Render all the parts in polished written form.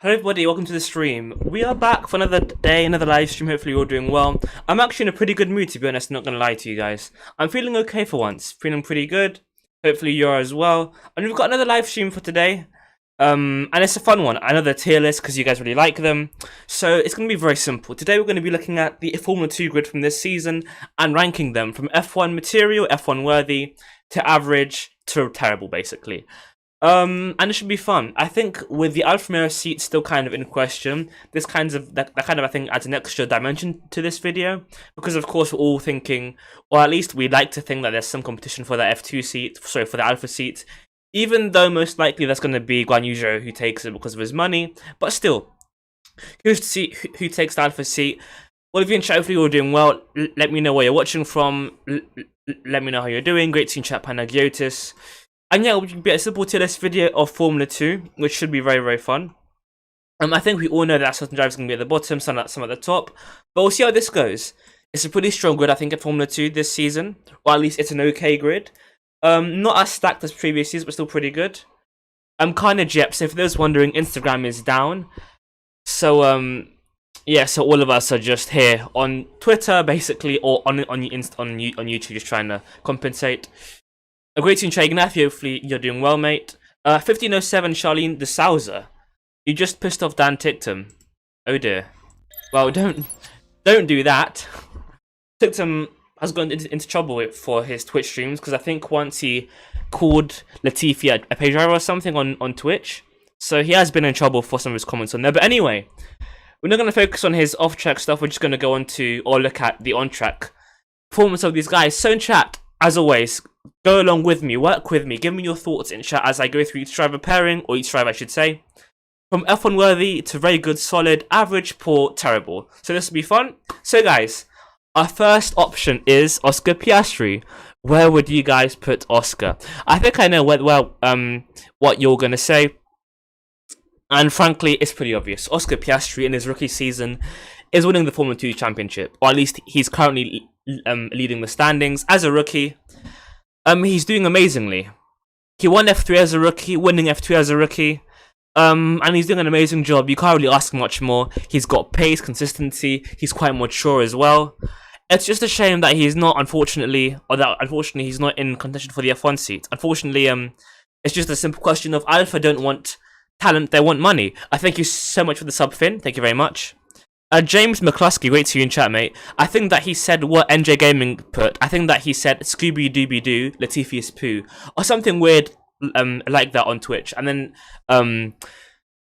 Hello everybody, welcome to the stream. We are back for another day, another live stream. Hopefully you're all doing well. I'm actually in a pretty good mood, to be honest, not gonna lie to you guys. I'm feeling okay for once, feeling pretty good. Hopefully you are as well. And we've got another live stream for today. And it's a fun one, another tier list, because you guys really like them. So it's gonna be very simple. Today we're gonna be looking at the Formula 2 grid from this season and ranking them from F1 material, F1 worthy, to average, to terrible, basically. And it should be fun. I think with the Alfa Romeo seat still kind of in question, this kind of that kind of I think adds an extra dimension to this video, because of course we're all thinking, or at least we'd like to think that there's some competition for the F2 seat, sorry, for the Alfa seat, even though most likely that's going to be Guan Yu Zhou who takes it because of his money. But still, who's to see who takes the Alfa seat? All of you in chat, hopefully you're doing well. Let me know where you're watching from. Let me know how you're doing. Great seeing chat, Panagiotis. And yeah, it will be a simple tier list video of Formula 2, which should be very, very fun. I think we all know that certain drivers are going to be at the bottom, some at the top. But we'll see how this goes. It's a pretty strong grid, I think, at Formula 2 this season. Or at least it's an okay grid. Not as stacked as previous years, but still pretty good. I'm kind of Jep, so for those wondering, Instagram is down. So, yeah, so all of us are just here on Twitter, basically, or on YouTube, just trying to compensate. A great team, Ignacio. Hopefully you're doing well, mate. 1507, Charlene de Souza. You just pissed off Dan Tictum. Oh dear. Well, don't do that. Tictum has gone into trouble for his Twitch streams, because I think once he called Latifi a page driver or something on Twitch. So he has been in trouble for some of his comments on there. But anyway, we're not going to focus on his off-track stuff. We're just going to go on to, or look at the on-track performance of these guys. So in chat, as always, go along with me, work with me, give me your thoughts in chat as I go through each driver pairing, or each driver I should say. From F1 worthy to very good, solid, average, poor, terrible. So this will be fun. So guys, our first option is Oscar Piastri. Where would you guys put Oscar? I think I know what you're going to say. And frankly, it's pretty obvious. Oscar Piastri in his rookie season is winning the Formula 2 championship. Or at least he's currently leading the standings as a rookie. He's doing amazingly. He won F3 as a rookie, winning F2 as a rookie. And he's doing an amazing job. You can't really ask much more. He's got pace, consistency. He's quite mature as well. It's just a shame that he's not, unfortunately, he's not in contention for the F1 seat. Unfortunately, it's just a simple question of Alpha don't want talent, they want money. I thank you so much for the sub, Finn. Thank you very much. James McCluskey, great to see you in chat, mate. I think that he said what NJ Gaming put. I think that he said Scooby Dooby Doo, Latifi is poo, or something weird like that on Twitch. And then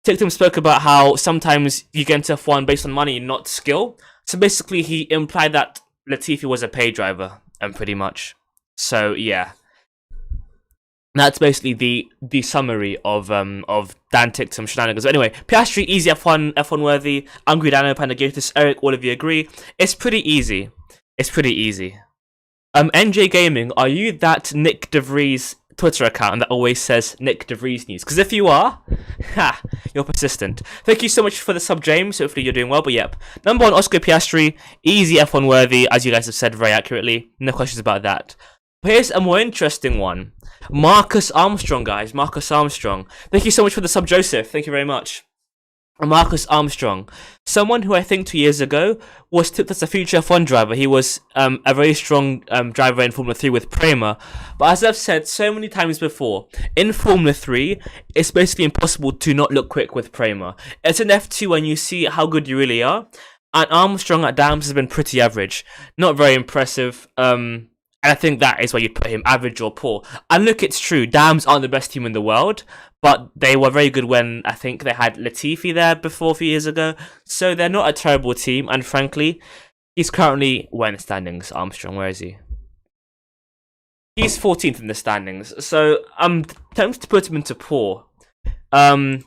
Tictum spoke about how sometimes you get into F1 based on money, not skill. So basically, he implied that Latifi was a pay driver, pretty much. So yeah. That's basically the summary of Dan Tictum shenanigans. But anyway, Piastri, easy F1 worthy. Angry Dano, Panagiotis, Eric, all of you agree. It's pretty easy. It's pretty easy. NJ Gaming, are you that Nick DeVries Twitter account that always says Nick DeVries news? Because if you are, you're persistent. Thank you so much for the sub, James. Hopefully you're doing well. But yep, number 1, Oscar Piastri, easy F1 worthy, as you guys have said very accurately. No questions about that. But here's a more interesting one. Marcus Armstrong, guys. Marcus Armstrong. Thank you so much for the sub, Joseph. Thank you very much. Marcus Armstrong. Someone who I think 2 years ago was tipped as a future F1 driver. He was a very strong driver in Formula 3 with Prema. But as I've said so many times before, in Formula 3, it's basically impossible to not look quick with Prema. It's an F2 when you see how good you really are. And Armstrong at Dams has been pretty average. Not very impressive. And I think that is where you'd put him, average or poor. And look, it's true, Dams aren't the best team in the world, but they were very good when I think they had Latifi there before a few years ago. So they're not a terrible team, and frankly, he's currently, where in the standings, Armstrong, where is he? He's 14th in the standings, so I'm tempted to put him into poor. Elias,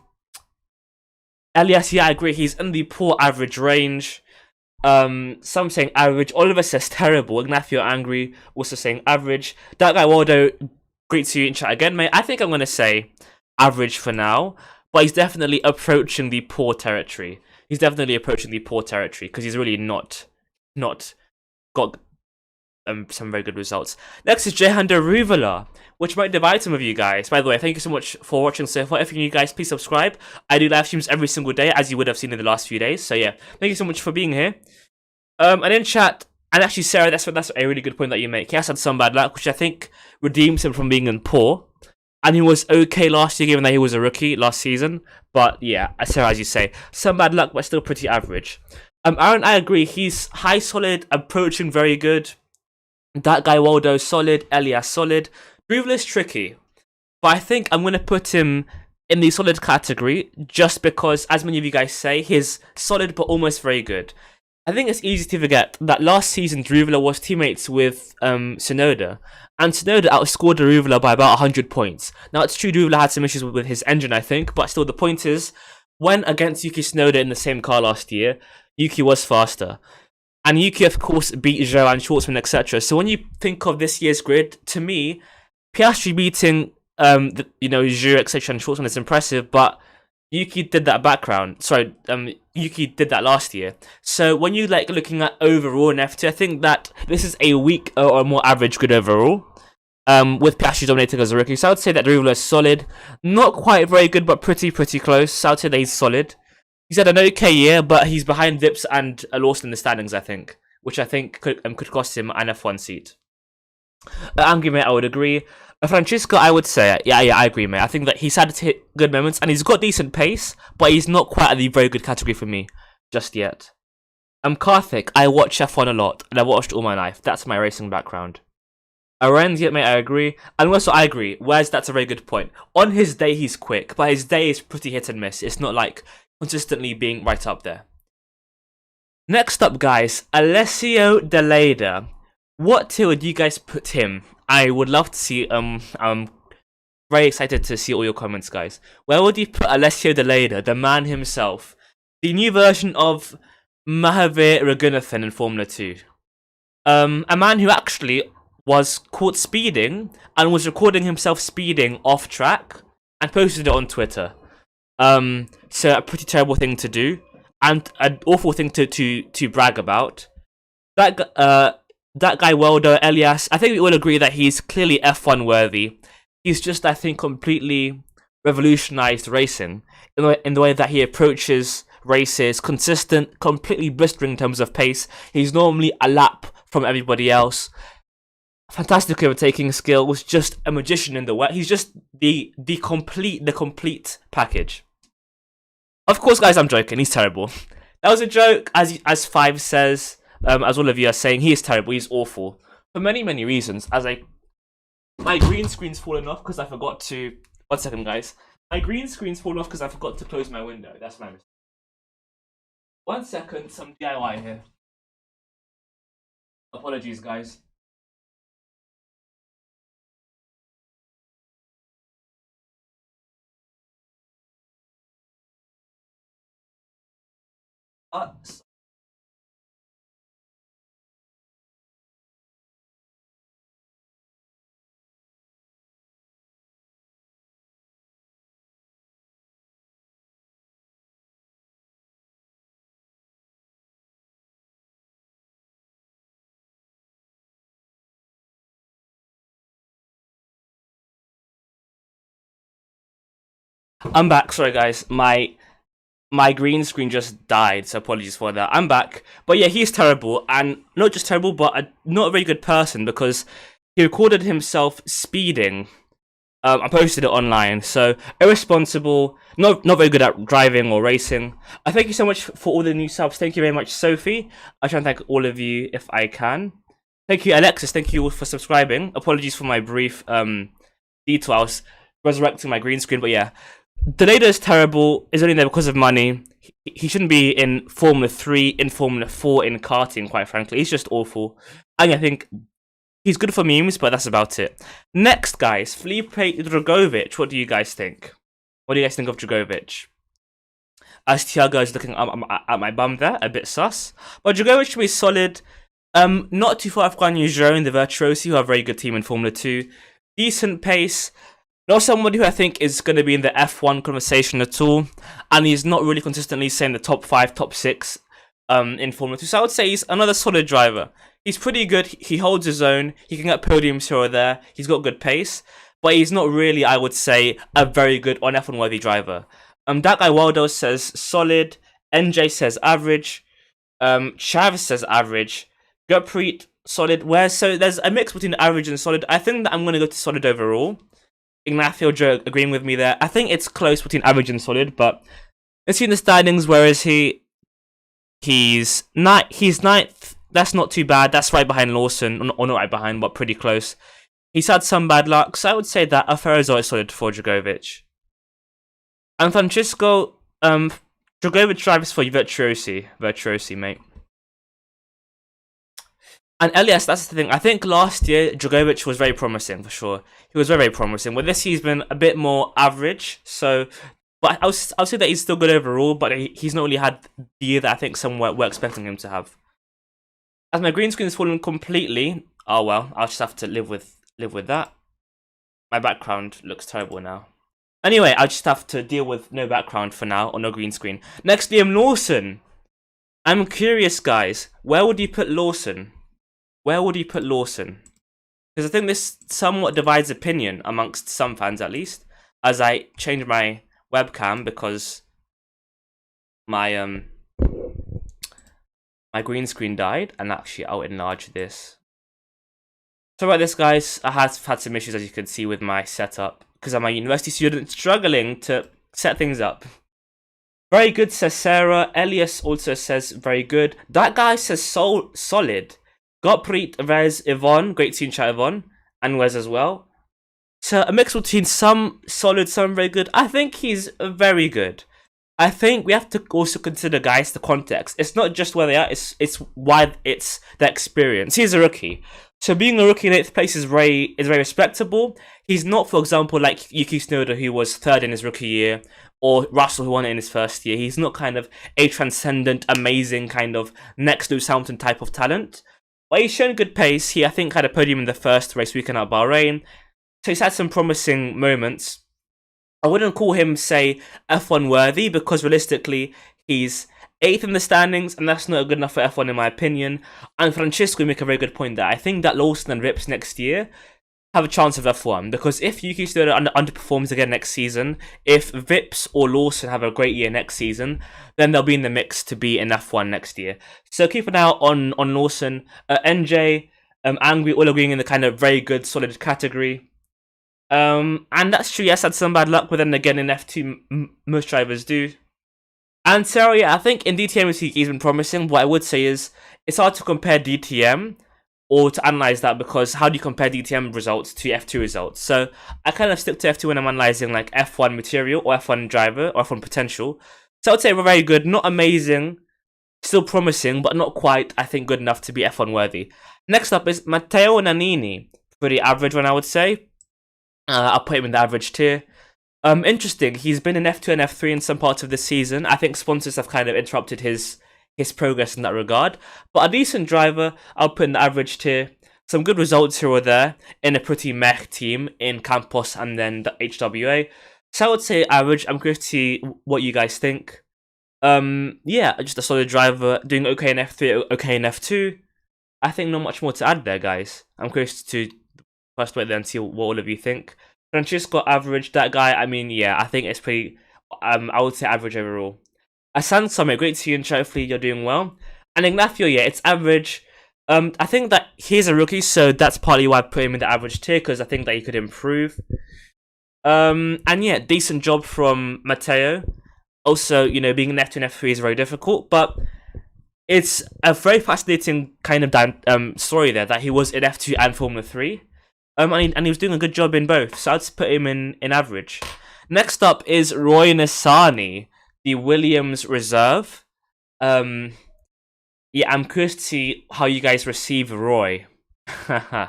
yeah, I agree, he's in the poor average range. Some saying average. Oliver says terrible. Ignacio angry, also saying average. That guy Waldo, great to see you in chat again, mate. I think I'm gonna say average for now, but he's definitely approaching the poor territory. He's definitely approaching the poor territory because he's really not got some very good results. Next is Johan Deruvala, which might divide some of you guys. By the way, thank you so much for watching so far. If you're new guys, please subscribe. I do live streams every single day, as you would have seen in the last few days. So yeah, thank you so much for being here. And in chat, and actually Sarah, that's a really good point that you make. He has had some bad luck, which I think redeems him from being in poor. And he was okay last year, given that he was a rookie last season. But yeah, Sarah, as you say, some bad luck, but still pretty average. Aaron, I agree. He's high solid, approaching very good. That guy Waldo solid, Elias solid. Deruvala's tricky, but I think I'm going to put him in the solid category just because, as many of you guys say, he's solid but almost very good. I think it's easy to forget that last season Deruvala was teammates with Tsunoda, and Tsunoda outscored Deruvala by about 100 points. Now it's true Deruvala had some issues with his engine, I think, but still the point is, when against Yuki Tsunoda in the same car last year, Yuki was faster. And Yuki, of course, beat Johan, Schwartzman, etc. So when you think of this year's grid, to me, Piastre beating, Zhu, etc. and Schwartzman is impressive, but Yuki did that Yuki did that last year. So when you looking at overall in F2, I think that this is a weak or more average grid overall. With Piastre dominating as a rookie. So I would say that Deruvala is solid. Not quite very good, but pretty close. So I would say that he's solid. He's had an okay year, but he's behind Vips and Lawson in the standings, I think. Which I think could cost him an F1 seat. Angry mate, I would agree. Francisco, I would say, yeah, I agree, mate. I think that he's had to hit good moments, and he's got decent pace, but he's not quite at the very good category for me, just yet. Karthik, I watch F1 a lot, and I've watched all my life. That's my racing background. Arenz, yeah, mate, I agree. And also, I agree. That's a very good point. On his day, he's quick, but his day is pretty hit and miss. It's not like consistently being right up there. Next up, guys, Alessio Delader. What tier would you guys put him? I would love to see, I'm very excited to see all your comments, guys. Where would you put Alessio Delader, the man himself? The new version of Mahavir Raghunathan in Formula 2. A man who actually was caught speeding and was recording himself speeding off track and posted it on Twitter. So a pretty terrible thing to do and an awful thing to brag about. That guy Waldo, Elias, I think we all agree that he's clearly F1 worthy. He's just, I think, completely revolutionized racing in the way that he approaches races, consistent, completely blistering in terms of pace. He's normally a lap from everybody else. Fantastic overtaking skill, was just a magician in the wet. He's just the complete package. Of course, guys, I'm joking. He's terrible. That was a joke, as Five says. As all of you are saying, he is terrible. He's awful for many reasons. My green screen's fallen off because I forgot to. 1 second, guys. My green screen's fallen off because I forgot to close my window. That's my mistake. 1 second, some DIY here. Apologies, guys. I'm back. Sorry, guys. My green screen just died, so apologies for that. I'm back. But yeah, he's terrible, and not just terrible, but not a very good person because he recorded himself speeding. I posted it online, so irresponsible, not very good at driving or racing. I thank you so much for all the new subs. Thank you very much, Sophie. I try and thank all of you if I can. Thank you, Alexis. Thank you all for subscribing. Apologies for my brief detour. I was resurrecting my green screen, but yeah. Delader is terrible, is only there because of money. He shouldn't be in Formula 3, in Formula 4, in karting, quite frankly. He's just awful. And I think he's good for memes, but that's about it. Next, guys, Philippe Dodgovich. What do you guys think? What do you guys think of Dodgovich? As Thiago is looking at my bum there, a bit sus. But Dodgovich should be solid. Not too far off Guan Yu Zhou and the Virtuosi, who are a very good team in Formula 2. Decent pace. Not somebody who I think is going to be in the F1 conversation at all, and he's not really consistently saying the top 5, top 6 in Formula 2. So I would say he's another solid driver. He's pretty good. He holds his own. He can get podiums here or there. He's got good pace, but he's not really, I would say, a very good on F1 worthy driver. That guy Waldo says solid. NJ says average. Travis says average. Gurpreet solid. So there's a mix between average and solid. I think that I'm going to go to solid overall. Ignacio Joe agreeing with me there. I think it's close between average and solid, but let's see in the standings. Where is he? He's ninth. That's not too bad. That's right behind Lawson, or not right behind, but pretty close. He's had some bad luck, so I would say that a fair result is solid for Dodgovich. And Francisco, Dodgovich drives for Virtuosi, mate. And Elias, that's the thing. I think last year Dodgovich was very promising for sure. He was very, very promising. But this he's been a bit more average. So, but I'll say that he's still good overall. But he's not really had the year that I think some were expecting him to have. As my green screen is falling completely, oh well, I'll just have to live with that. My background looks terrible now. Anyway, I'll just have to deal with no background for now, or no green screen. Next, Liam Lawson. I'm curious, guys. Where would you put Lawson? Where would you put Lawson? Because I think this somewhat divides opinion amongst some fans, at least. As I change my webcam because my my green screen died, and actually I'll enlarge this. So about this, guys, I have had some issues, as you can see, with my setup because I'm a university student struggling to set things up. Very good, says Sarah. Elias also says very good. That guy says solid. Gurpreet, Wes, Yvonne, great to chat Yvonne, and Wes as well. So a mix between some solid, some very good. I think he's very good. I think we have to also consider, guys, the context. It's not just where they are, it's why it's their experience. He's a rookie. So being a rookie in 8th place is very respectable. He's not, for example, like Yuki Tsunoda, who was 3rd in his rookie year, or Russell, who won it in his first year. He's not kind of a transcendent, amazing kind of next Lewis Hamilton type of talent. But he's shown good pace. He, I think, had a podium in the first race weekend at Bahrain. So he's had some promising moments. I wouldn't call him, say, F1 worthy, because realistically, he's 8th in the standings, and that's not good enough for F1 in my opinion. And Francisco make a very good point there. I think that Lawson and Rips next year have a chance of F1, because if Yuki Tsunoda underperforms again next season, if Vips or Lawson have a great year next season, then they'll be in the mix to be in F1 next year. So keep an eye out on Lawson. NJ, Angry, all agreeing in the kind of very good, solid category. And that's true, yes, had some bad luck, but then again in F2, most drivers do. And Sarah, yeah, I think in DTM he's been promising. What I would say is, it's hard to compare DTM or to analyze that, because how do you compare DTM results to F2 results? So I kind of stick to F2 when I'm analyzing like F1 material or F1 driver or F1 potential. So I would say we're very good, not amazing, still promising, but not quite, I think, good enough to be F1 worthy. Next up is Mateo Nanini, pretty average one, I would say. I'll put him in the average tier. Interesting, he's been in F2 and F3 in some parts of this season. I think sponsors have kind of interrupted his progress in that regard. But a decent driver, I'll put in the average tier. Some good results here or there in a pretty meh team in Campos and then the HWA. So I would say average. I'm curious to see what you guys think. Yeah, just a solid driver, doing okay in F3, okay in F2. I think not much more to add there, guys. I'm curious to first wait there and see what all of you think. Francisco average, that guy, I mean, yeah, I think it's pretty, I would say average overall. Asan Summit, great to see you, and hopefully you're doing well. And Ignacio, yeah, it's average. I think that he's a rookie, so that's partly why I put him in the average tier, because I think that he could improve. And yeah, decent job from Mateo. Also, you know, being an F2 and F3 is very difficult, but it's a very fascinating kind of story there, that he was in F2 and Formula 3. And he was doing a good job in both, so I'd put him in average. Next up is Roy Nassani, the Williams reserve. Yeah, I'm curious to see how you guys receive Roy. To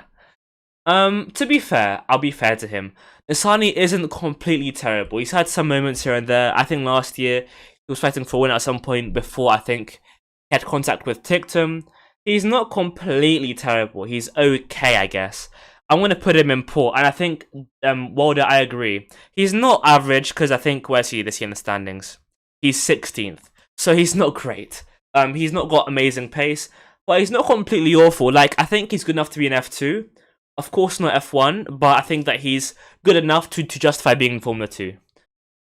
be fair, I'll be fair to him. Nassani isn't completely terrible. He's had some moments here and there. I think last year he was fighting for a win at some point before, I think, he had contact with Tictum. He's not completely terrible. He's okay, I guess. I'm going to put him in port, and I think, Walder, I agree. He's not average, because I think, where's he this year in the standings? He's 16th, so he's not great. He's not got amazing pace, but but he's not completely awful. Like, I think he's good enough to be an F2. Of course not F1, but I think that he's good enough to justify being in Formula 2.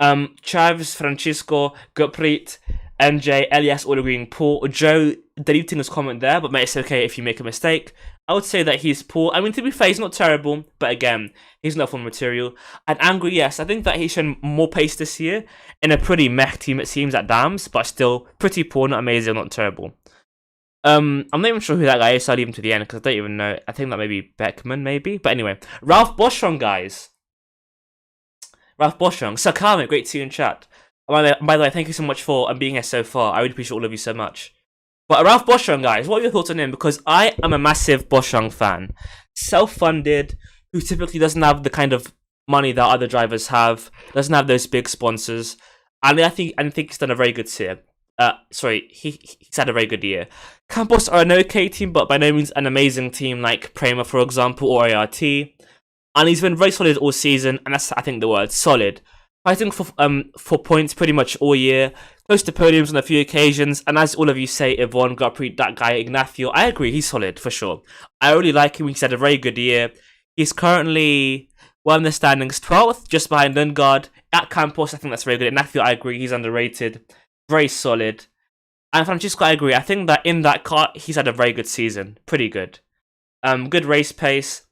Chavs, Francisco, Gurpreet, MJ, Elias all agreeing poor. Joe deleting his comment there, but mate, it's okay if you make a mistake. I would say that he's poor. I mean, to be fair, he's not terrible, but again, he's not full material. And Angry, yes, I think that he's shown more pace this year in a pretty meh team, it seems, at Dams, but still pretty poor, not amazing, not terrible. I'm not even sure who that guy is, so I'll leave him to the end, because I don't even know. I think that may be Beckman, maybe? But anyway, Ralph Bostrom, guys. Ralph Bostrom. Sakame, great to see you in chat. By the way, thank you so much for being here so far. I really appreciate all of you so much. But Ralph Bostrom, guys, what are your thoughts on him? Because I am a massive Bostrom fan. Self-funded, who typically doesn't have the kind of money that other drivers have, doesn't have those big sponsors. And I think he's done a very good year. He's had a very good year. Campos are an okay team, but by no means an amazing team like Prema, for example, or ART. And he's been very solid all season, and that's, I think, the word, solid. Fighting for points pretty much all year, close to podiums on a few occasions, and as all of you say, Yvonne, Gurpreet, that guy, Ignacio, I agree, he's solid, for sure. I really like him, he's had a very good year. He's currently, well in the standings, 12th, just behind Lundgaard. At Campos, I think that's very good. Ignacio, I agree, he's underrated. Very solid. And Francisco, I agree. I think that in that car, he's had a very good season. Pretty good. Good race pace.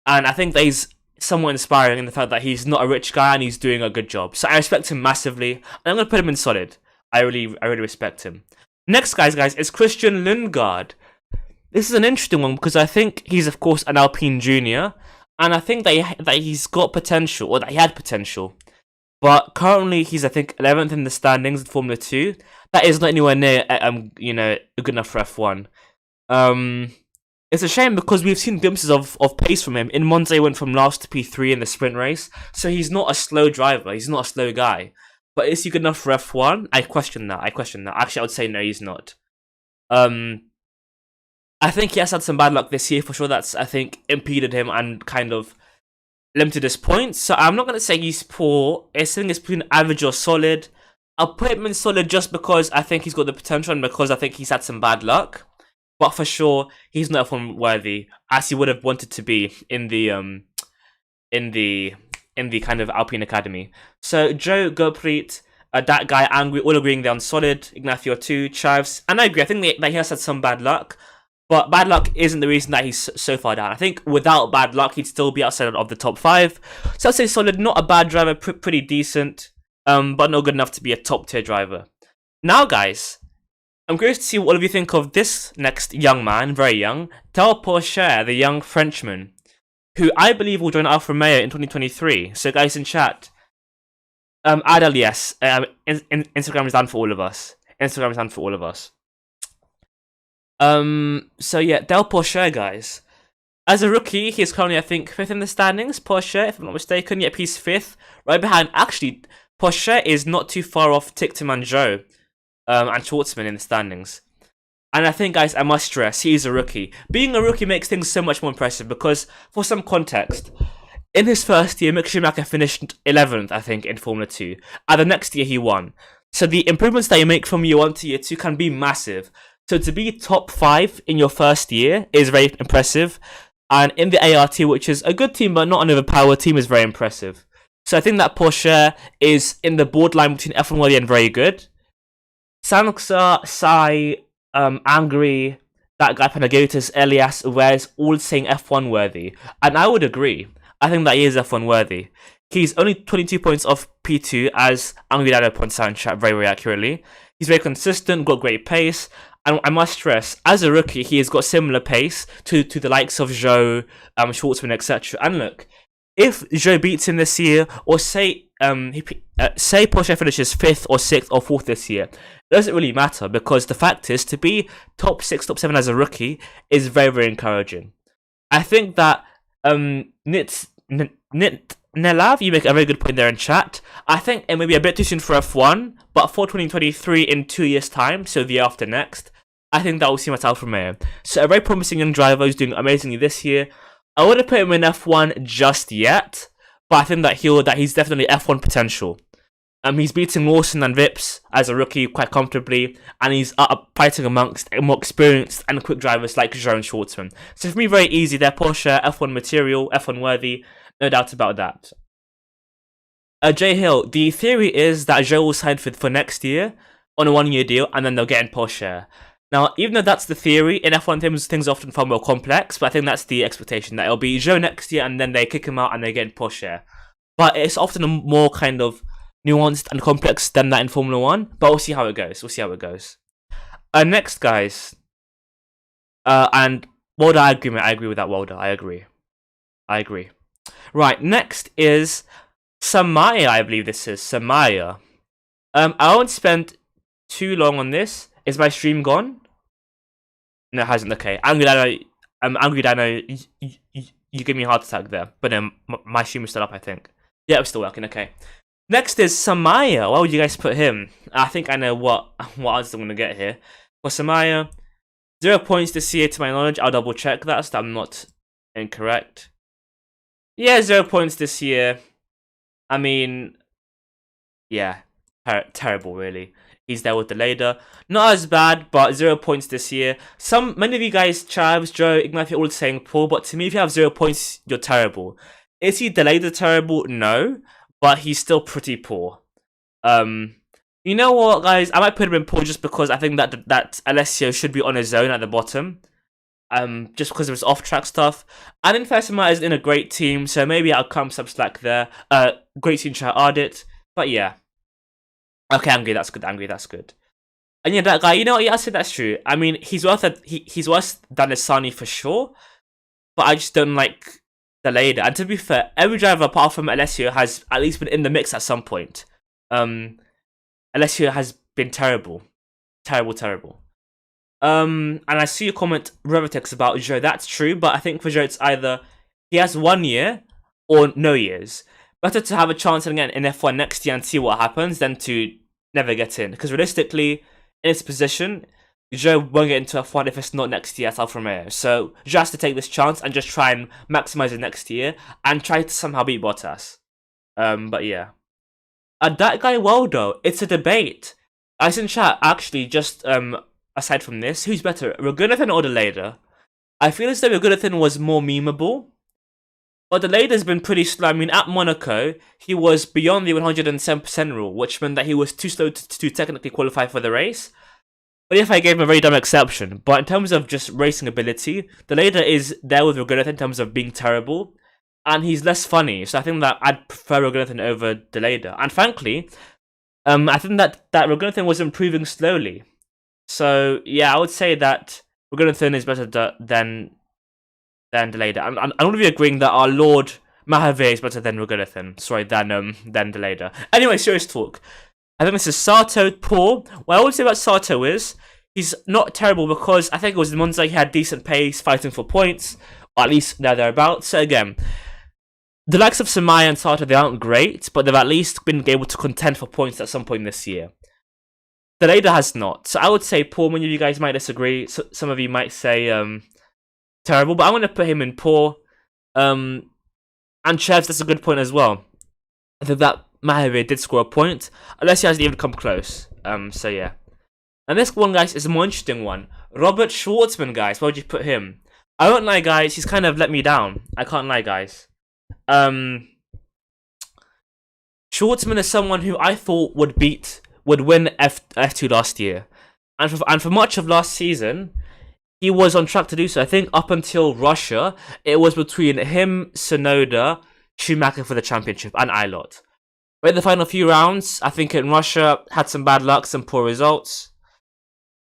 And I think that he's somewhat inspiring in the fact that he's not a rich guy and he's doing a good job. So I respect him massively. And I'm going to put him in solid. I really respect him. Next, guys, is Christian Lundgaard. This is an interesting one because I think he's, of course, an Alpine junior. And I think that he's got potential, or that he had potential. But currently, he's, I think, 11th in the standings in Formula 2. That is not anywhere near, good enough for F1. It's a shame because we've seen glimpses of pace from him. In Monza, he went from last to P3 in the sprint race. So he's not a slow driver. He's not a slow guy. But is he good enough for F1? I question that. Actually, I would say no, he's not. I think he has had some bad luck this year, for sure. That's, I think, impeded him and kind of limited his points. So I'm not going to say he's poor. I think it's between average or solid. I'll put him in solid just because I think he's got the potential and because I think he's had some bad luck. But for sure, he's not F1 worthy, as he would have wanted to be in the kind of Alpine Academy. So Joe, Gurpreet, that guy, Angry, all agreeing they're on solid. Ignacio too, Chavs, and I agree. I think that he has had some bad luck. But bad luck isn't the reason that he's so far down. I think without bad luck, he'd still be outside of the top 5. So I'd say solid, not a bad driver, pretty decent, but not good enough to be a top tier driver. Now, guys, I'm curious to see what all of you think of this next young man, very young, Del Porcher, the young Frenchman, who I believe will join Alfa Romeo in 2023. So, guys in chat, Adel, yes, Instagram is down for all of us. Instagram is down for all of us. So yeah, Del Porcher, guys. As a rookie, he is currently, I think, 5th in the standings, Porcher, if I'm not mistaken. Yep, he's 5th. Right behind, actually, Porcher is not too far off Tictum and Joe, and Schwartzman in the standings. And I think, guys, I must stress, he is a rookie. Being a rookie makes things so much more impressive because, for some context, in his first year, Mick Schumacher finished 11th, I think, in Formula 2. And the next year, he won. So the improvements that you make from year 1 to year 2 can be massive. So to be top 5 in your first year is very impressive. And in the ART, which is a good team but not an overpowered team, is very impressive. So I think that Porcher is in the borderline between F1 worthy and very good. Sanxa, Sai, Angry, that guy Panagotis, Elias, Wes, all saying F1 worthy. And I would agree. I think that he is F1 worthy. He's only 22 points off P2, as Angry Dado points out in chat very accurately. He's very consistent, got great pace. And I must stress, as a rookie, he has got similar pace to the likes of Joe, Schwartzman, etc. And look, if Joe beats him this year, or say Porcher finishes 5th or 6th or 4th this year, it doesn't really matter because the fact is, to be top 6, top 7 as a rookie is very encouraging. I think that Nelav, you make a very good point there in chat. I think it may be a bit too soon for F1, but for 2023 in 2 years' time, so the year after next, I think that will see him at Alfa Romeo. So a very promising young driver who's doing amazingly this year. I wouldn't put him in F1 just yet, but I think that he's definitely F1 potential. He's beating Lawson and Vips as a rookie quite comfortably, and he's up fighting amongst more experienced and quick drivers like Johan and Schwartzman. So for me, very easy. They're Porsche, F1 material, F1 worthy, no doubt about that. Jay Hill, the theory is that Joe will sign for next year on a 1-year deal, and then they'll get in Porsche. Now, even though that's the theory, in F1 things are often far more complex, but I think that's the expectation, that it'll be Joe next year, and then they kick him out and they get in Porsche. But it's often more kind of nuanced and complex than that in Formula 1, but we'll see how it goes. Next, guys. And Walder, I agree with that, Walder. I agree. Right, next is Samaya, I believe this is. Samaya. I won't spend too long on this. Is my stream gone? No, it hasn't. Okay. Angry Dino, you give me a heart attack there. But my stream is still up, I think. Yeah, it's still working. Okay. Next is Samaya. Why would you guys put him? I think I know what answer I'm going to get here. For Samaya, 0 points this year to my knowledge. I'll double check that so that I'm not incorrect. Yeah, 0 points this year. I mean, yeah, terrible really. He's there with Delader. Not as bad, but 0 points this year. Many of you guys, Chavs, Joe, Ignacio, all saying poor, but to me, if you have 0 points, you're terrible. Is he Delader terrible? No, but he's still pretty poor. You know what, guys? I might put him in poor just because I think that Alessio should be on his own at the bottom. Just because of his off-track stuff. And in fact, Samaya is in a great team, so maybe I'll come some slack there. Great team, try hard it. But yeah. Okay, Angry, that's good. And yeah, that guy, you know what? Yeah, I said that's true. I mean, he's worse than Nassani for sure. But I just don't like Delader. And to be fair, every driver apart from Alessio has at least been in the mix at some point. Alessio has been terrible. Terrible. And I see your comment, Revitex, about Joe. That's true, but I think for Joe, it's either he has 1 year or no years. Better to have a chance again in F1 next year and see what happens than to never get in. Because realistically, in his position, Joe won't get into F1 if it's not next year at Alfa Romeo. So Joe has to take this chance and just try and maximize it next year and try to somehow beat Bottas. But yeah. And that guy Waldo, it's a debate. I was in chat, actually, just aside from this, who's better, Raghunathan or Delader? I feel as though Raghunathan was more memeable. But Delader's been pretty slow. I mean, at Monaco, he was beyond the 107% rule, which meant that he was too slow to technically qualify for the race. But if I gave him a very dumb exception. But in terms of just racing ability, Delader is there with Raghunathan in terms of being terrible. And he's less funny, so I think that I'd prefer Raghunathan over Delader. And frankly, I think that Raghunathan was improving slowly. So yeah, I would say that Raghunathan is better than Delader. I'm going to be agreeing that our Lord Mahave is better than Raghunathan. Sorry, than Delader. Anyway, serious talk. I think this is Sato poor. What I would say about Sato is he's not terrible because I think it was the Monza he had decent pace, fighting for points, or at least thereabouts. So again, the likes of Samaya and Sato, they aren't great, but they've at least been able to contend for points at some point this year. Delader has not. So I would say poor. Many of you guys might disagree. So some of you might say terrible, but I'm going to put him in poor. And Chevs, that's a good point as well. I think that Mahave did score a point, unless he hasn't even come close. So yeah. And this one, guys, is a more interesting one. Robert Schwartzman, guys. Why would you put him? I won't lie, guys. He's kind of let me down. I can't lie, guys. Schwartzman is someone who I thought would win F2 last year, and for much of last season, he was on track to do so. I think up until Russia, it was between him, Tsunoda, Schumacher for the championship, and Ilott. But in the final few rounds, I think in Russia, had some bad luck, some poor results.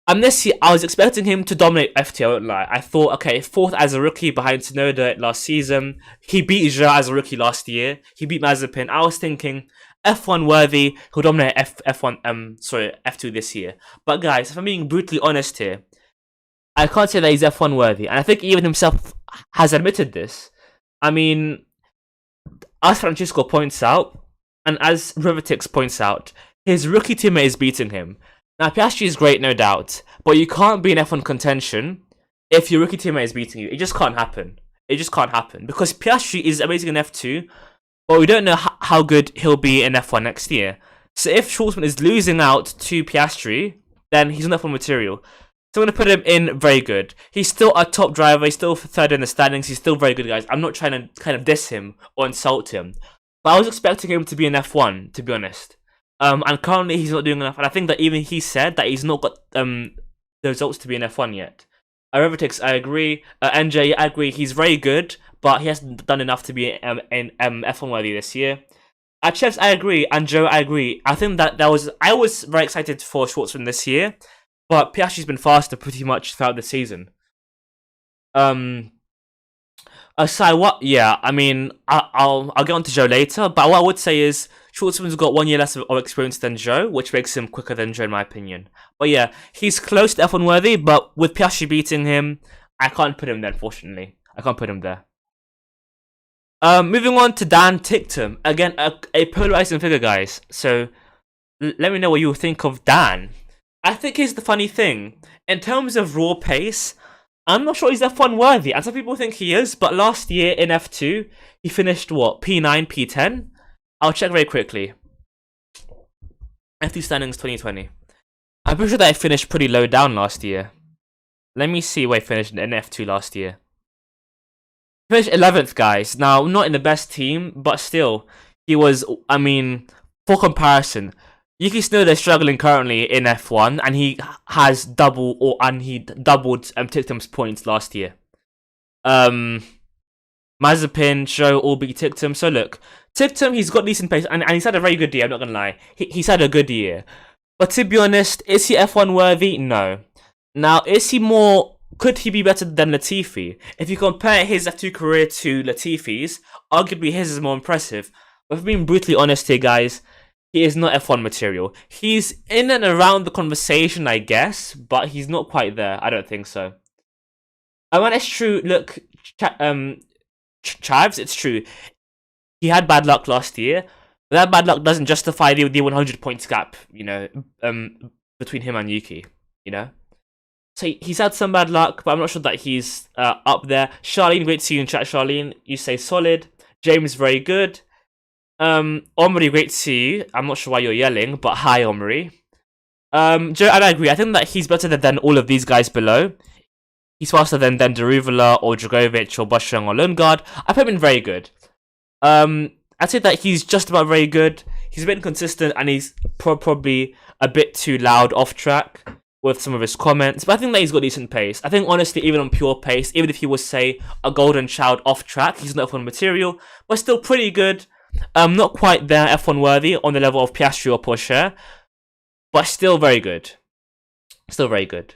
And this year, I was expecting him to dominate F2, I won't lie. I thought, okay, 4th as a rookie behind Tsunoda last season. He beat Zhou as a rookie last year. He beat Mazepin. I was thinking, F1 worthy, he'll dominate F2 this year. But guys, if I'm being brutally honest here, I can't say that he's F1 worthy. And I think even himself has admitted this. I mean, as Francisco points out, and as Rivitix points out, his rookie teammate is beating him. Now, Piastre is great, no doubt, but you can't be in F1 contention if your rookie teammate is beating you. It just can't happen. Because Piastre is amazing in F2, but we don't know how good he'll be in F1 next year. So if Schwartzman is losing out to Piastre, then he's not F1 material. So I'm going to put him in very good. He's still a top driver. He's still third in the standings. He's still very good, guys. I'm not trying to kind of diss him or insult him. But I was expecting him to be in F1, to be honest. And currently he's not doing enough. And I think that even he said that he's not got the results to be in F1 yet. Revitix, I agree. NJ, I agree. He's very good, but he hasn't done enough to be in F1 worthy this year. Chefs, I agree. And Joe, I agree. I think that I was very excited for Schwartzman this year, but Piastri's been faster pretty much throughout the season. Aside what? Yeah, I mean, I'll get on to Joe later, but what I would say is Schwartzman's got 1 year less of experience than Joe, which makes him quicker than Joe in my opinion. But yeah, he's close to F1 worthy, but with Piastri beating him, I can't put him there, unfortunately. I can't put him there. Moving on to Dan Tictum. Again, a polarizing figure, guys. So, let me know what you think of Dan. I think here's the funny thing. In terms of raw pace, I'm not sure he's F1 worthy. And some people think he is, but last year in F2, he finished, what, P9, P10? I'll check very quickly. F2 standings 2020. I'm pretty sure that I finished pretty low down last year. Let me see where I finished in F2 last year. Finished 11th, guys. Now, not in the best team, but still, he was, I mean, for comparison, Yuki Tsunoda is struggling currently in F1, and he has doubled Tictum's points last year. Mazepin, Joe, all beat Tictum. So look, Tictum, he's got decent pace, and he's had a very good year, I'm not gonna lie. He's had a good year. But to be honest, is he F1 worthy? No. Now, could he be better than Latifi? If you compare his F2 career to Latifi's, arguably his is more impressive. But if being brutally honest here, guys, he is not F1 material. He's in and around the conversation, I guess, but he's not quite there. I don't think so. I mean, it's true. Look, Chives, it's true. He had bad luck last year. But that bad luck doesn't justify the 100 points gap, you know, between him and Yuki, you know. So he's had some bad luck, but I'm not sure that he's up there. Charlene, great to see you in chat, Charlene. You say solid. James, very good. Omri, great to see you. I'm not sure why you're yelling, but hi, Omri. Joe, I agree. I think that he's better than all of these guys below. He's faster than Deruvala or Dodgovich or Bostrom or Lundgaard. I put him in very good. I'd say that he's just about very good. He's a bit inconsistent and he's probably a bit too loud off track with some of his comments, but I think that he's got decent pace. I think honestly, even on pure pace, even if he was, say, a golden child off track, he's not F1 material, but still pretty good. Not quite there F1 worthy on the level of Piastre or Porsche, but still very good. Still very good.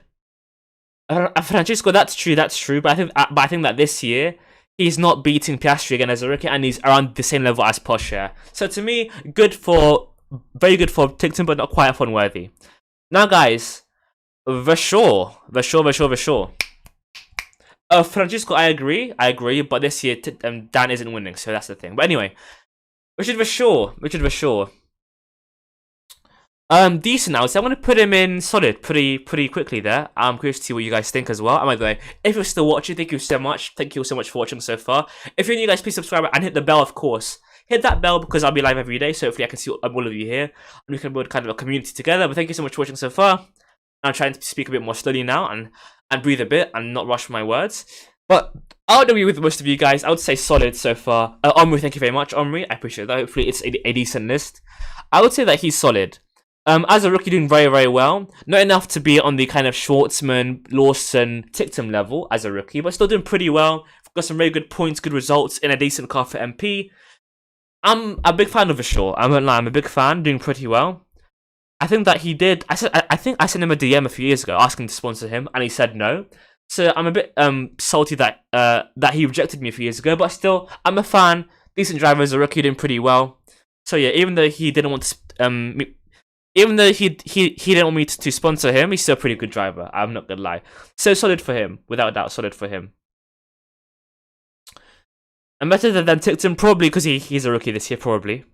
Francisco, that's true, but I think that this year he's not beating Piastre again as a rookie, and he's around the same level as Porsche. So to me, very good for Tictum, but not quite F1 worthy. Now, guys, Viscao. Francisco, I agree, but this year Dan isn't winning, so that's the thing. But anyway, Richard Viscao. Decent now, so I'm going to put him in solid pretty quickly there. I'm curious to see what you guys think as well. By the way, if you're still watching, thank you so much. Thank you so much for watching so far. If you're new, guys, please subscribe and hit the bell, of course. Hit that bell because I'll be live every day, so hopefully I can see all of you here. And we can build kind of a community together. But thank you so much for watching so far. I'm trying to speak a bit more slowly now and breathe a bit and not rush my words. But I'll agree with most of you guys. I would say solid so far. Omri, thank you very much, Omri. I appreciate that. Hopefully it's a decent list. I would say that he's solid. As a rookie, doing very, very well. Not enough to be on the kind of Schwartzman, Lawson, Tictum level as a rookie, but still doing pretty well. Got some very good points, good results in a decent car for MP. I'm a big fan of Viscao. I won't lie, I'm a big fan, doing pretty well. I think that he did. I think I sent him a DM a few years ago asking to sponsor him, and he said no. So I'm a bit salty that he rejected me a few years ago. But still, I'm a fan. Decent driver as a rookie, doing pretty well. So yeah, even though he didn't want to, even though he didn't want me to sponsor him, he's still a pretty good driver. I'm not gonna lie. So solid for him, without a doubt, solid for him. And better than Tictum, probably because he's a rookie this year, probably.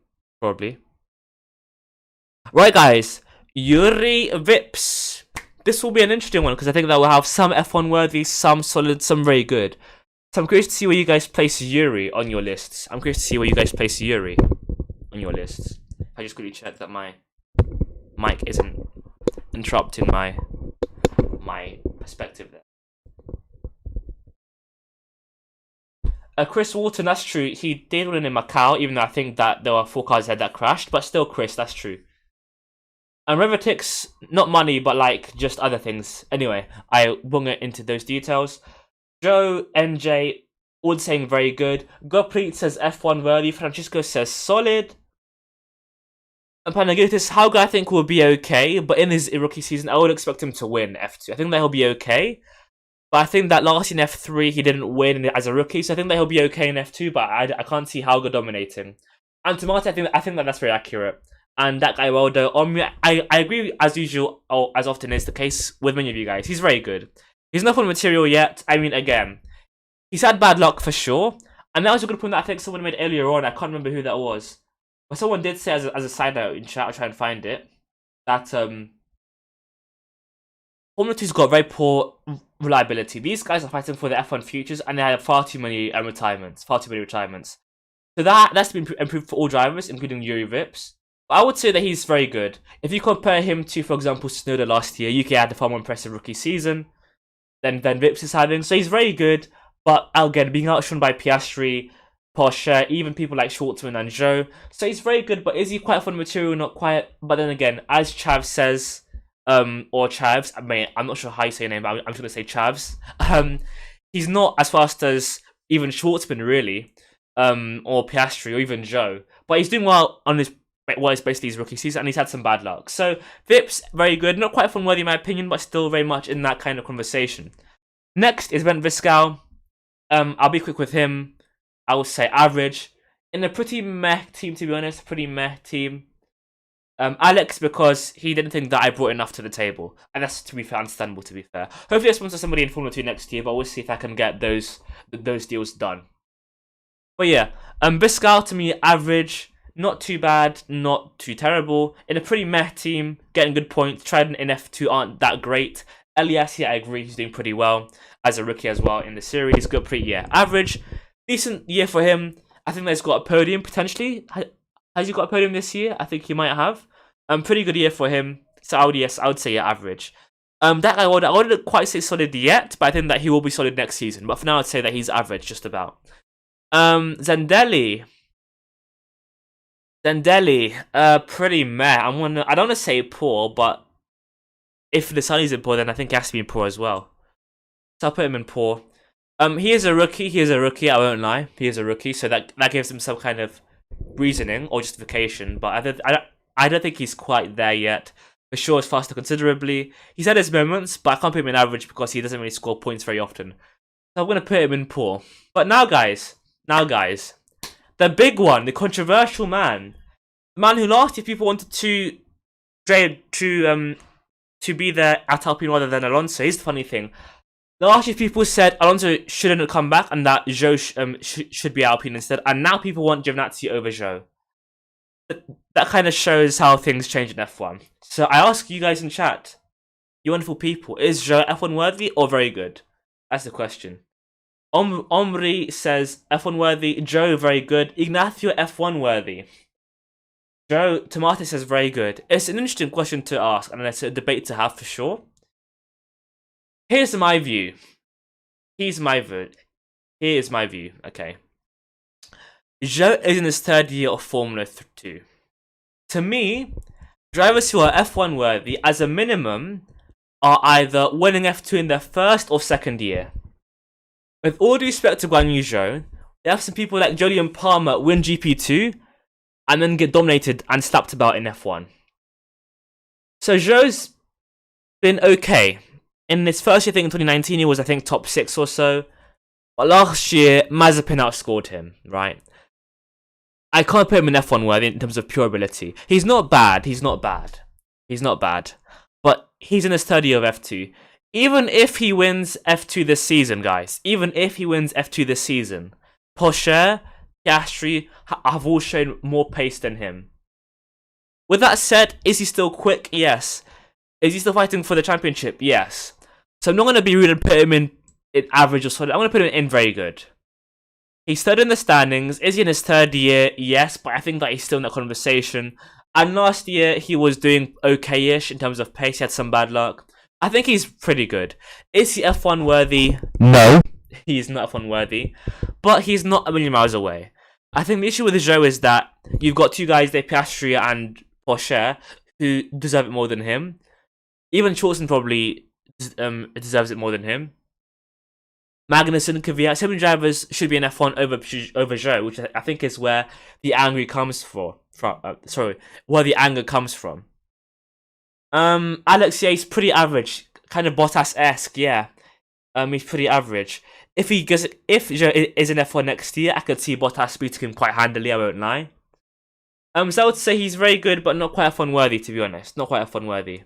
Right, guys, Yuri Vips. This will be an interesting one because I think that we'll have some F1 worthy, some solid, some very good. So I'm curious to see where you guys place Yuri on your lists. I just quickly checked that my mic isn't interrupting my perspective there. Chris Walton, that's true. He did win in Macau, even though I think that there were 4 cars ahead that crashed. But still, Chris, that's true. And Revertix, not money, but like just other things. Anyway, I won't get into those details. Joe, NJ, all saying very good. Gopleet says F1 worthy. Francisco says solid. And Panagitis, Hauga I think will be okay, but in his rookie season, I would expect him to win F2. I think that he'll be okay. But I think that last in F3, he didn't win as a rookie, so I think that he'll be okay in F2, but I can't see Hauga dominating. And Tomato, I think that that's very accurate. And that guy, Waldo, I agree as usual, or as often is the case with many of you guys. He's very good. He's not on material yet. I mean, again, he's had bad luck for sure. And that was a good point that I think someone made earlier on. I can't remember who that was. But someone did say as a side note in chat, I'll try and find it, that Formula 2's got very poor reliability. These guys are fighting for the F1 futures, and they have far too many retirements. So that's been improved for all drivers, including Yuri Vips. But I would say that he's very good. If you compare him to, for example, Tsunoda last year, UK had a far more impressive rookie season than Vips is having. So he's very good, but again, being outshone by Piastre, Porsche, even people like Schwartzman and Joe. So he's very good, but is he quite fun material? Not quite. But then again, as Chav says, or Chavs, I'm not sure how you say your name, but I'm just going to say Chavs. He's not as fast as even Schwartzman, really, or Piastre, or even Joe. But he's doing well on his, well, it's basically his rookie season, and he's had some bad luck. So Vips, very good. Not quite fun-worthy in my opinion, but still very much in that kind of conversation. Next is Ben Viscao. I'll be quick with him. I would say average. In a pretty meh team, to be honest. Pretty meh team. Alex, because he didn't think that I brought enough to the table. And that's, to be fair, understandable, to be fair. Hopefully I sponsor somebody in Formula 2 next year, but we'll see if I can get those deals done. But yeah, Viscao, to me, average. Not too bad, not too terrible. In a pretty meh team, getting good points. Trident in F2 aren't that great. Elias, yeah, I agree, he's doing pretty well. As a rookie as well in the series. Good, pretty, yeah, average. Decent year for him. I think that he's got a podium potentially. Has he got a podium this year? I think he might have. Pretty good year for him. So I would say yeah, average. That guy, I wouldn't quite say solid yet, but I think that he will be solid next season. But for now, I'd say that he's average, just about. Zendelli, pretty meh. I don't want to say poor, but if Nassani's in poor, then I think he has to be in poor as well. So I'll put him in poor. He is a rookie. I won't lie. He is a rookie, so that gives him some kind of reasoning or justification. But I don't think he's quite there yet. For sure, it's faster considerably. He's had his moments, but I can't put him in average because he doesn't really score points very often. So I'm gonna put him in poor. But now, guys, the big one, the controversial man, the man who last year people wanted to be there at Alpine rather than Alonso. Here's the funny thing. Last year, people said Alonso shouldn't come back and that Zhou should be Alpine instead. And now people want Giovinazzi over Zhou. That kind of shows how things change in F1. So I ask you guys in chat, you wonderful people, is Zhou F1 worthy or very good? That's the question. Omri says F1 worthy, Zhou very good, Ignacio F1 worthy. Zhou, Tomato says very good. It's an interesting question to ask and it's a debate to have for sure. Here's my view. Here's my view. Okay. Zhou is in his 3rd year of Formula 2. To me, drivers who are F1 worthy, as a minimum, are either winning F2 in their 1st or 2nd year. With all due respect to Guan Yu Zhou, they have some people like Jolyon Palmer win GP2 and then get dominated and slapped about in F1. So Zhou's been okay. In his first year, I think in 2019, he was, I think, top 6 or so. But last year, Mazepin outscored him, right? I can't put him in F1 worthy in terms of pure ability. He's not bad. But he's in his 3rd year of F2. Even if he wins F2 this season, guys. Porsche, Piastre have all shown more pace than him. With that said, is he still quick? Yes. Is he still fighting for the championship? Yes. So I'm not going to be rude and put him in average or solid. I'm going to put him in very good. He's 3rd in the standings. Is he in his 3rd year? Yes, but I think that he's still in that conversation. And last year, he was doing okay-ish in terms of pace. He had some bad luck. I think he's pretty good. Is he F1 worthy? No. He's not F1 worthy. But he's not a million miles away. I think the issue with Joe is that you've got two guys, Piastre and Porsche, who deserve it more than him. Even Schwartzman probably deserves it more than him. Magnussen, Kvyat, so many drivers should be in F1 over Joe, which I think is where the anger comes from. Where the anger comes from. Alexei's pretty average, kind of Bottas-esque, yeah. He's pretty average. If Joe is in F1 next year, I could see Bottas beating him quite handily. I won't lie. So I would say he's very good, but not quite F1 worthy, to be honest. Not quite F1 worthy.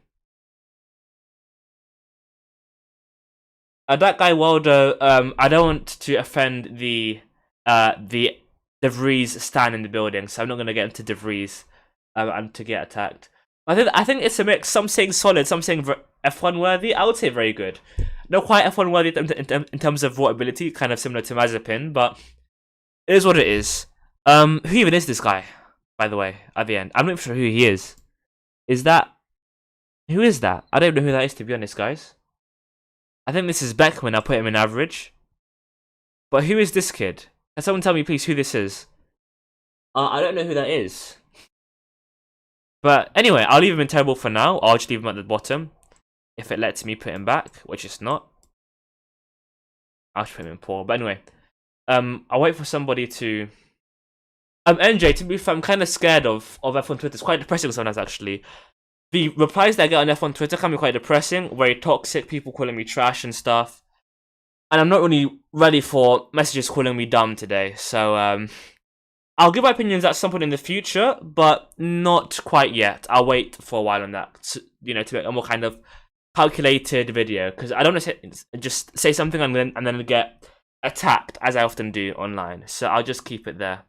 That guy Waldo, I don't want to offend the De Vries stand in the building, so I'm not gonna get into De Vries and to get attacked. I think it's a mix. Some saying solid, some saying F1 worthy. I would say very good. Not quite F1 worthy in terms of raw ability, kind of similar to Mazepin, but it is what it is. Who even is this guy, by the way? At the end, I'm not sure who he is. Who is that? I don't know who that is, to be honest, guys. I think this is Beckman. I'll put him in average. But who is this kid? Can someone tell me, please, who this is? I don't know who that is. But anyway, I'll leave him in terrible for now. I'll just leave him at the bottom. If it lets me put him back, which it's not. I'll just put him in poor. But anyway, I'll wait for somebody to... NJ, to be fair, I'm kind of scared of F1 Twitter. It's quite depressing sometimes, actually. The replies that I get on F1 Twitter can be quite depressing. Very toxic, people calling me trash and stuff. And I'm not really ready for messages calling me dumb today. So, I'll give my opinions at some point in the future, but not quite yet. I'll wait for a while on that, to make a more kind of calculated video. Because I don't want to just say something and then get attacked, as I often do online. So I'll just keep it there.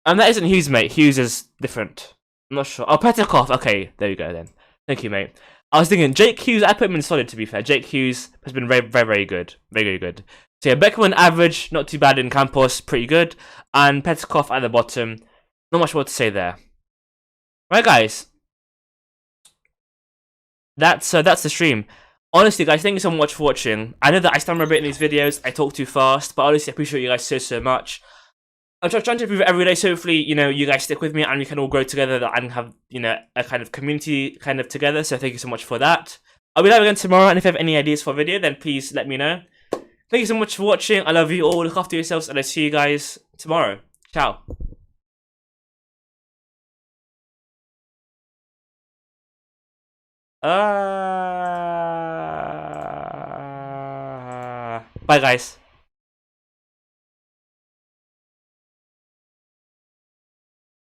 And that isn't Hughes, mate. Hughes is different. I'm not sure. Oh, Petakov. Okay, there you go then. Thank you, mate. I was thinking Jake Hughes. I put him in solid, to be fair. Jake Hughes has been very, very, very good. Very, very good. So yeah, Beckman average, not too bad in Campos, pretty good. And Petakov at the bottom. Not much more to say there. Right, guys. That's the stream. Honestly, guys, thank you so much for watching. I know that I stammer a bit in these videos. I talk too fast, but honestly, I appreciate you guys so much. I'm trying to improve it every day, so hopefully, you guys stick with me and we can all grow together and have, a kind of community kind of together. So thank you so much for that. I'll be live again tomorrow, and if you have any ideas for a video, then please let me know. Thank you so much for watching. I love you all. Look after yourselves, and I'll see you guys tomorrow. Ciao. Bye, guys.